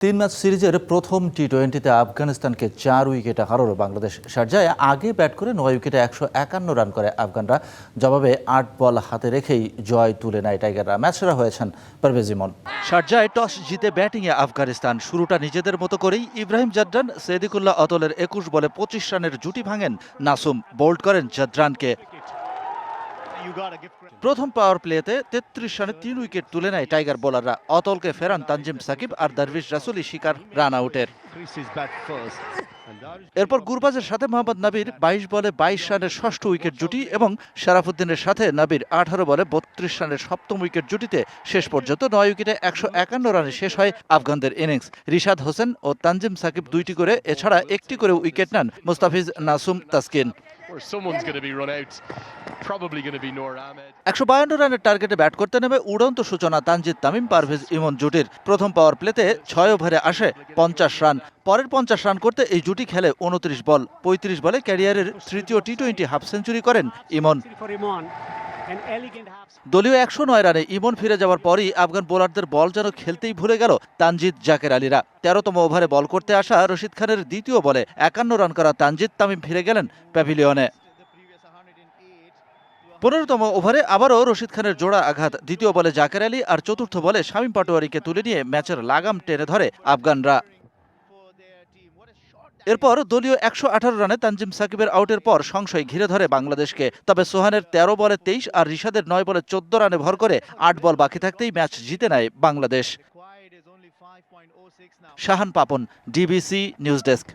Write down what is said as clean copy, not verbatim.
তিন ম্যাচ সিরিজের প্রথম টি-20তে আফগানিস্তানকে 4 উইকেটে হারালো বাংলাদেশ। শারজায় আগে ব্যাট করে 9 উইকেটে 151 রান করে আফগানরা। জবাবে 8 বল হাতে রেখেই জয় তুলে নেয় টাইগাররা। ম্যাচ সেরা হয়েছেন পারভেজ ইমন। শারজায় টস জিতে ব্যাটিংয়ে আফগানিস্তান। শুরুটা নিজেদের মতো করেই ইব্রাহিম জাদরান, সেদিকুল্লাহ অতলের 21 বলে 25 রানের জুটি ভাঙেন নাসুম। বোল্ড করেন জাদরানকে। প্রথম পাওয়ার প্লেতে 33 রানে 3 উইকেট তুলে নেয় টাইগার বোলাররা। অতলকে ফেরান তানজিম সাকিব আর দারভিশ রাসুলি শিকার রান আউটের। এরপর গুরবাজের সাথে মোহাম্মদ নাবির 22 বলে 22 রানের ষষ্ঠ উইকেট জুটি এবং শারাফুদ্দিনের সাথে নাবির 18 বলে 32 রানের সপ্তম উইকেট জুটিতে শেষ পর্যন্ত 9 উইকেটে 151 রানে শেষ হয় আফগানদের ইনিংস। রিশাদ হোসেন ও তানজিম সাকিব 2টি করে, এছাড়া একটি করে উইকেট নেন মুস্তাফিজ, নাসুম, তাসকিন। 152 রানের টার্গেটে ব্যাট করতে নেমে উড়ন্ত সূচনা তানজিদ তামিম পারভেজ ইমন জুটির। প্রথম পাওয়ার প্লেতে 6 ওভারে আসে 50 রান। পরের 50 রান করতে এই জুটি খেলে 29 বল। 35 বলে ক্যারিয়ারের তৃতীয় টি-20 হাফ সেঞ্চুরি করেন ইমন। দলীয় 109 রানে ইমন ফিরে যাওয়ার পরই আফগান বোলারদের বল যেন খেলতেই ভুলে গেল তানজিদ, জাকের আলীরা। 13তম ওভারে বল করতে আসা রশিদ খানের দ্বিতীয় বলে 51 রান করা তানজিদ তামিম ফিরে গেলেন প্যাভিলিয়নে। 15তম ওভারে আবারও রশিদ খানের জোড়া আঘাত। দ্বিতীয় বলে জাকের আলী আর চতুর্থ বলে শামীম পাটোয়ারিকে তুলে নিয়ে ম্যাচের লাগাম টেনে ধরে আফগানরা। এরপর দলীয় 118 রানে তানজিম সাকিবের আউটের পর সংশয় ঘিরে ধরে বাংলাদেশকে। তবে সোহানের 13 বলে 23 আর রিশাদের 9 বলে 14 রানে ভর করে 8 বল বাকি থাকতেই ম্যাচ জিতে নেয় Bangladesh. Shahan Papon, DBC news desk.